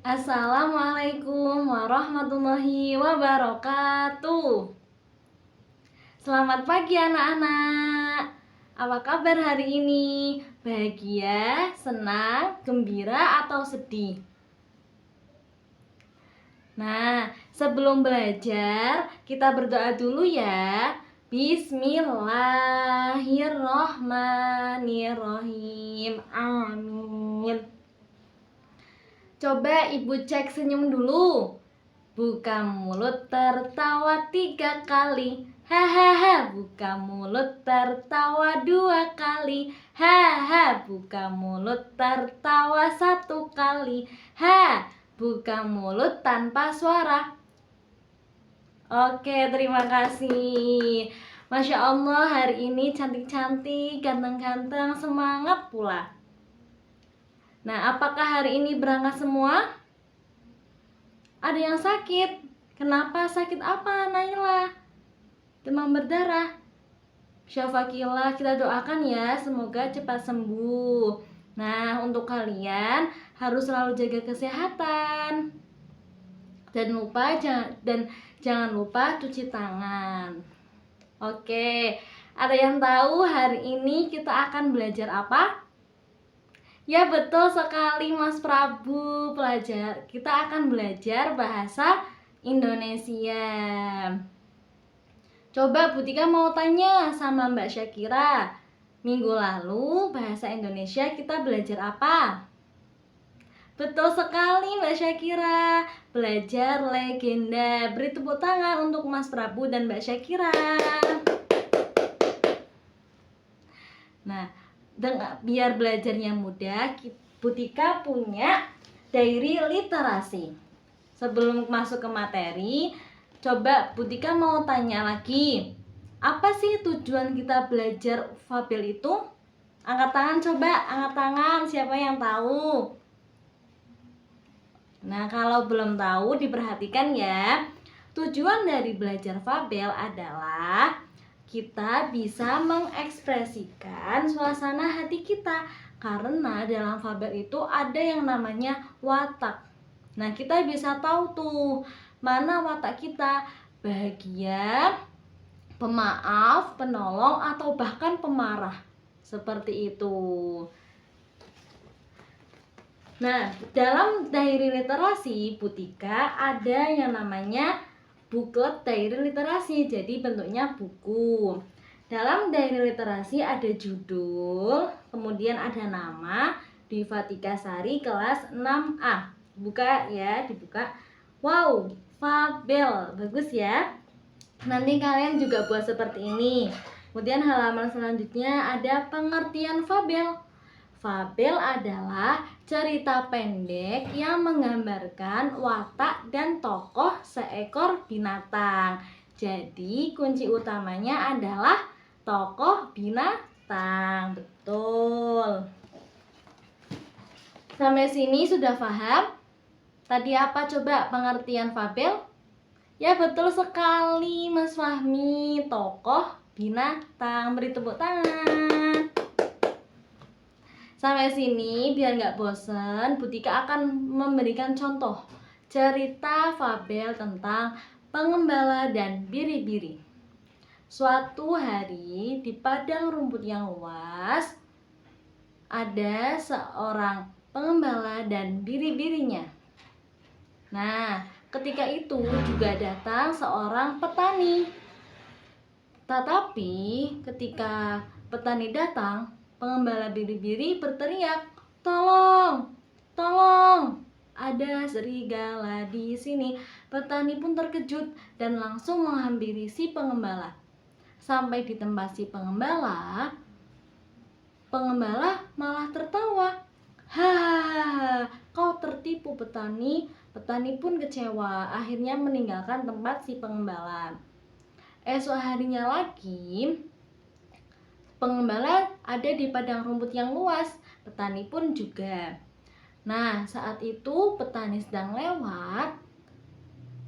Assalamualaikum warahmatullahi wabarakatuh. Selamat pagi anak-anak. Apa kabar hari ini? Bahagia, senang, gembira, atau sedih? Nah, sebelum belajar, kita berdoa dulu ya. Bismillahirrohmanirrohim. Amin. Coba ibu cek senyum dulu. Buka mulut tertawa 3 kali. Hahaha. Buka mulut tertawa 2 kali. Haha. Buka mulut tertawa 1 kali. Ha. Buka mulut tanpa suara. Oke, terima kasih. Masya Allah, hari ini cantik-cantik, ganteng-ganteng, semangat pula. Nah, apakah hari ini berangkat semua? Ada yang sakit. Kenapa? Sakit apa, Naila? Demam berdarah. Syafaqillah, kita doakan ya, semoga cepat sembuh. Nah, untuk kalian harus selalu jaga kesehatan. Jangan lupa cuci tangan. Oke, ada yang tahu hari ini kita akan belajar apa? Ya, betul sekali Mas Prabu. Kita akan belajar bahasa Indonesia. Coba Butika mau tanya sama Mbak Syakira. Minggu lalu bahasa Indonesia kita belajar apa? Betul sekali Mbak Syakira. Belajar legenda. Beri tepuk tangan untuk Mas Prabu dan Mbak Syakira. Nah, biar belajarnya mudah, Butika punya diary literasi. Sebelum masuk ke materi, coba Butika mau tanya lagi. Apa sih tujuan kita belajar fabel itu? Angkat tangan coba, angkat tangan. Siapa yang tahu? Nah, kalau belum tahu diperhatikan ya. Tujuan dari belajar fabel adalah kita bisa mengekspresikan suasana hati kita, karena dalam fabel itu ada yang namanya watak. Nah, kita bisa tahu tuh mana watak kita, bahagia, pemaaf, penolong, atau bahkan pemarah. Seperti itu. Nah, dalam diary literasi Butika ada yang namanya booklet diary literasi, jadi bentuknya buku. Dalam diary literasi ada judul, kemudian ada nama, Diva Sari kelas 6A. Buka ya, dibuka. Wow, fabel, bagus ya. Nanti kalian juga buat seperti ini. Kemudian halaman selanjutnya ada pengertian fabel. Fabel adalah cerita pendek yang menggambarkan watak dan tokoh seekor binatang. Jadi kunci utamanya adalah tokoh binatang. Betul. Sampai sini sudah paham? Tadi apa coba pengertian fabel? Ya, betul sekali Mas Fahmi, tokoh binatang. Beri tepuk tangan. Sampai sini biar nggak bosen, Butika akan memberikan contoh cerita fabel tentang pengembala dan biri-biri. Suatu hari di padang rumput yang luas ada seorang pengembala dan biri-birinya. Nah, ketika itu juga datang seorang petani. Tetapi ketika petani datang, pengembala biri-biri berteriak, "Tolong, tolong, ada serigala di sini." Petani pun terkejut dan langsung menghampiri si pengembala. Sampai di tempat si pengembala malah tertawa. "Hahaha, kau tertipu petani." Petani pun kecewa, akhirnya meninggalkan tempat si pengembala. Esok harinya lagi, pengembala ada di padang rumput yang luas, petani pun juga. Nah, saat itu petani sedang lewat,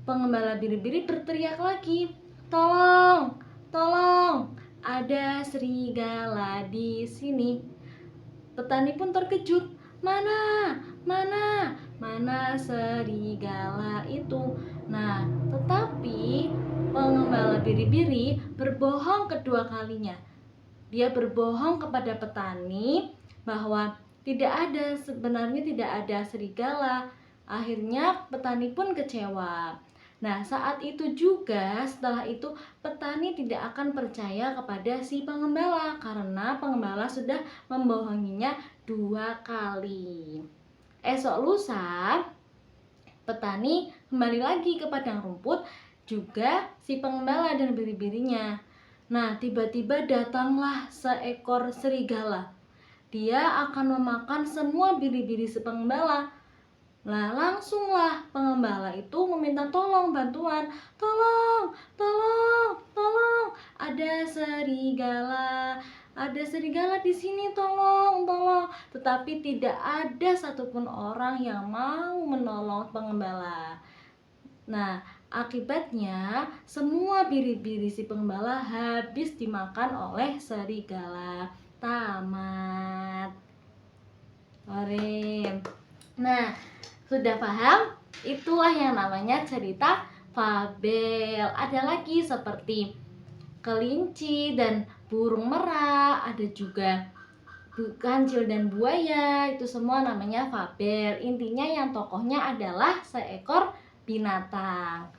pengembala biri-biri berteriak lagi, "Tolong, tolong, ada serigala di sini." Petani pun terkejut, "Mana? Mana?" Mana serigala itu? Nah, tetapi pengembala biri-biri berbohong kedua kalinya. Dia berbohong kepada petani bahwa sebenarnya tidak ada serigala. Akhirnya petani pun kecewa. Nah, saat itu juga, setelah itu petani tidak akan percaya kepada si pengembala karena pengembala sudah membohonginya 2 kali. Esok lusa, petani kembali lagi ke padang rumput, juga si pengembala dan biri-birinya. Nah, tiba-tiba datanglah seekor serigala. Dia akan memakan semua biri-biri si pengembala. Nah, langsunglah pengembala itu meminta tolong, bantuan. Tolong, tolong, tolong. Ada serigala di sini, tolong, tolong. Tetapi tidak ada satupun orang yang mau menolong pengembala. Nah, akibatnya semua biri-biri si pengembala habis dimakan oleh serigala. Tamat. Oke. Nah, sudah paham? Itulah yang namanya cerita fabel. Ada lagi seperti kelinci dan burung merak, ada juga kancil dan buaya. Itu semua namanya fabel. Intinya yang tokohnya adalah seekor binatang.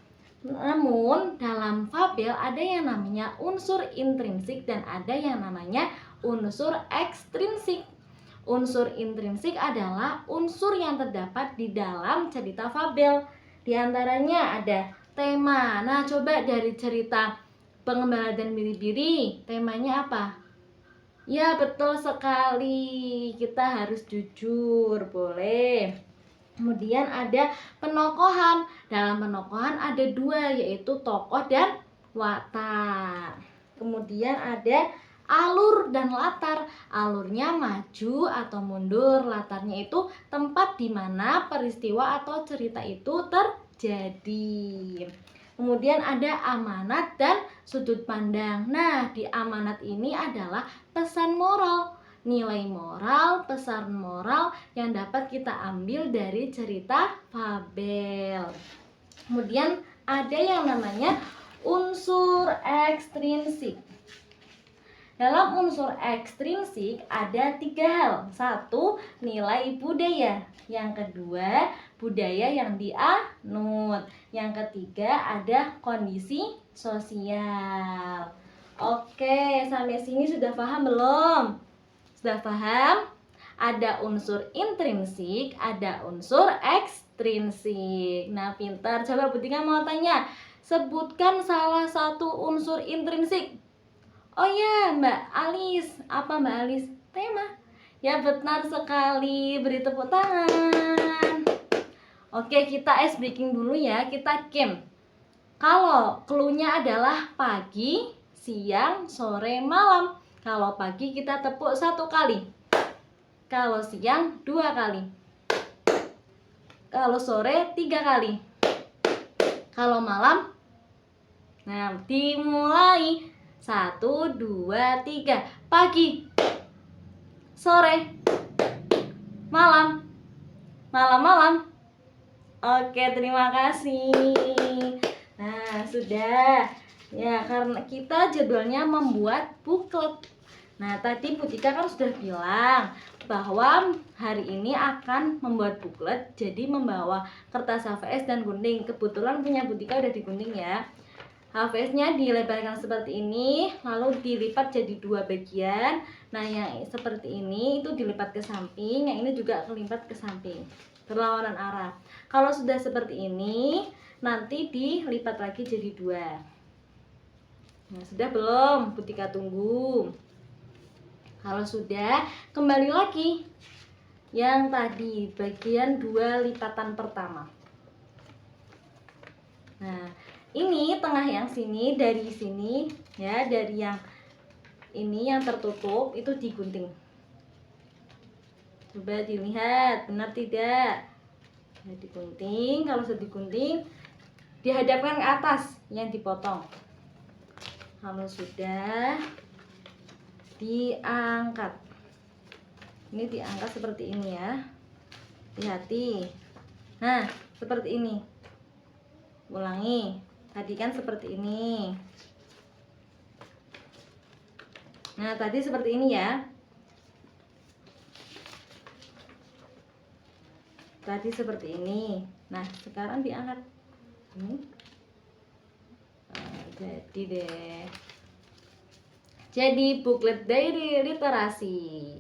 Namun dalam fabel ada yang namanya unsur intrinsik dan ada yang namanya unsur ekstrinsik. Unsur intrinsik adalah unsur yang terdapat di dalam cerita fabel. Di antaranya ada tema. Nah, coba dari cerita Pengembala dan Biri-biri, temanya apa? Ya, betul sekali. Kita harus jujur, boleh. Kemudian ada penokohan. Dalam penokohan ada 2, yaitu tokoh dan watak. Kemudian ada alur dan latar. Alurnya maju atau mundur, latarnya itu tempat di mana peristiwa atau cerita itu terjadi. Kemudian ada amanat dan sudut pandang. Nah, di amanat ini adalah pesan moral, nilai moral, pesan moral yang dapat kita ambil dari cerita fabel. Kemudian ada yang namanya unsur ekstrinsik. Dalam unsur ekstrinsik ada 3 hal. 1, nilai budaya. Yang kedua, budaya yang dianut. Yang ketiga, ada kondisi sosial. Oke, sampai sini sudah paham belum? Sudah paham? Ada unsur intrinsik, ada unsur ekstrinsik. Nah, pintar. Coba Butika mau tanya, sebutkan salah satu unsur intrinsik. Oh ya, Mbak Alis. Apa Mbak Alis? Tema. Ya, benar sekali. Beri tepuk tangan. Oke, kita ice breaking dulu ya. Kita game. Kalau clue-nya adalah pagi, siang, sore, malam. Kalau pagi kita tepuk 1 kali. Kalau siang 2 kali. Kalau sore 3 kali. Kalau malam, nah, dimulai. 1, 2, 3. Pagi, sore, malam, malam-malam. Oke, terima kasih. Nah, sudah. Ya, karena kita jadwalnya membuat buklet. Nah, tadi Butika kan sudah bilang bahwa hari ini akan membuat buklet, jadi membawa kertas HVS dan gunting. Kebetulan punya Butika udah digunting ya. HVS-nya dilebarkan seperti ini, lalu dilipat jadi 2 bagian. Nah, yang seperti ini itu dilipat ke samping, yang ini juga kelipat ke samping, berlawanan arah. Kalau sudah seperti ini, nanti dilipat lagi jadi 2. Nah, sudah belum? Butika tunggu. Kalau sudah, kembali lagi yang tadi, bagian 2 lipatan pertama. Nah, ini tengah yang sini, dari sini ya, dari yang ini yang tertutup itu digunting. Coba dilihat, benar tidak? Ya, digunting. Kalau sudah digunting, dihadapkan ke atas yang dipotong. Kalau sudah, diangkat. Ini diangkat seperti ini ya. Hati-hati. Nah, seperti ini. Ulangi. Tadi kan seperti ini. Nah, tadi seperti ini ya. Tadi seperti ini. Nah, sekarang diangkat. Ini. Jadi deh. Jadi booklet diary literasi.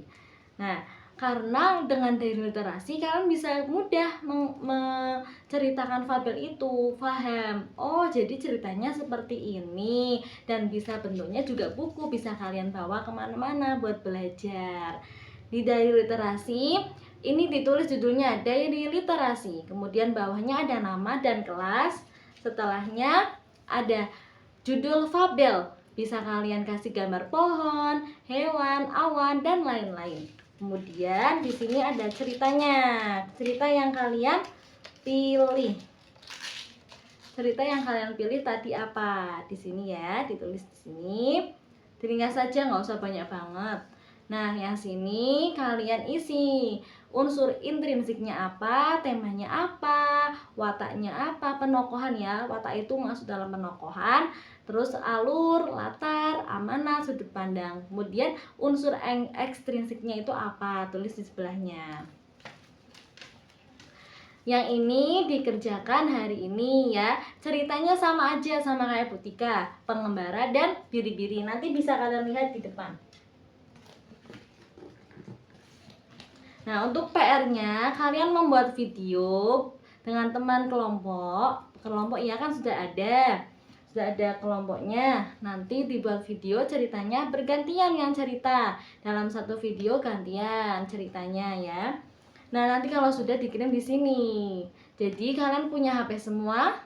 Nah, karena dengan diary literasi kalian bisa mudah menceritakan fabel itu, paham? Oh, jadi ceritanya seperti ini, dan bisa bentuknya juga buku, bisa kalian bawa kemana-mana buat belajar. Di diary literasi ini ditulis judulnya diary literasi, kemudian bawahnya ada nama dan kelas, setelahnya ada judul fabel. Bisa kalian kasih gambar pohon, hewan, awan, dan lain-lain. Kemudian di sini ada ceritanya. Cerita yang kalian pilih. Cerita yang kalian pilih tadi apa? Di sini ya, ditulis di sini. Diringkas saja, nggak usah banyak banget. Nah, yang sini kalian isi unsur intrinsiknya apa, temanya apa, wataknya apa, penokohan ya. Watak itu masuk dalam penokohan. Terus alur, latar, amanah, sudut pandang. Kemudian unsur ekstrinsiknya itu apa? Tulis di sebelahnya. Yang ini dikerjakan hari ini ya. Ceritanya sama aja sama kayak Butika, pengembara dan biri-biri. Nanti bisa kalian lihat di depan. Nah, untuk PR-nya kalian membuat video dengan teman kelompok. Kelompok ya kan sudah ada kelompoknya. Nanti dibuat video ceritanya bergantian yang cerita. Dalam satu video gantian ceritanya ya. Nah, nanti kalau sudah dikirim di sini. Jadi kalian punya HP semua.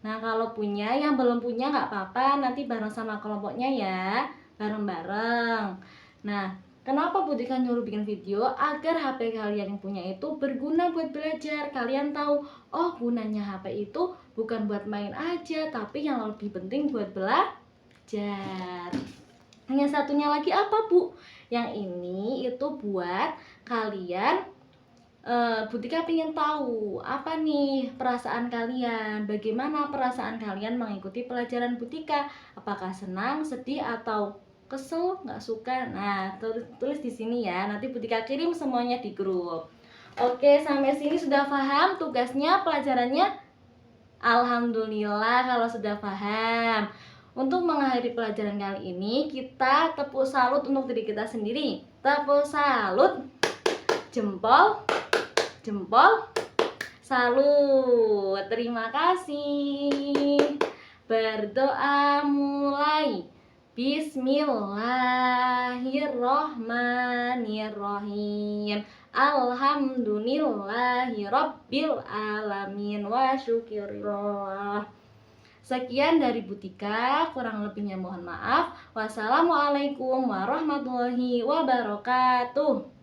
Nah, kalau punya, yang belum punya nggak apa-apa, nanti bareng sama kelompoknya ya, bareng-bareng. Nah, kenapa Butika nyuruh bikin video? Agar HP kalian yang punya itu berguna buat belajar. Kalian tahu, oh gunanya HP itu bukan buat main aja, tapi yang lebih penting buat belajar. Yang satunya lagi apa, Bu? Yang ini itu buat kalian. Butika ingin tahu apa nih perasaan kalian, bagaimana perasaan kalian mengikuti pelajaran Butika, apakah senang, sedih, atau kesel, nggak suka. Nah, tulis di sini ya, nanti Butika kirim semuanya di grup. Oke, sampai sini sudah paham tugasnya, pelajarannya? Alhamdulillah kalau sudah paham. Untuk mengakhiri pelajaran kali ini, kita tepuk salut untuk diri kita sendiri. Tepuk salut, jempol, jempol, salut. Terima kasih. Berdoa mulai. Bismillahirrohmanirrohim. Alhamdulillahirabbil alamin wa syukurillah. Sekian dari Butika, kurang lebihnya mohon maaf. Wassalamualaikum warahmatullahi wabarakatuh.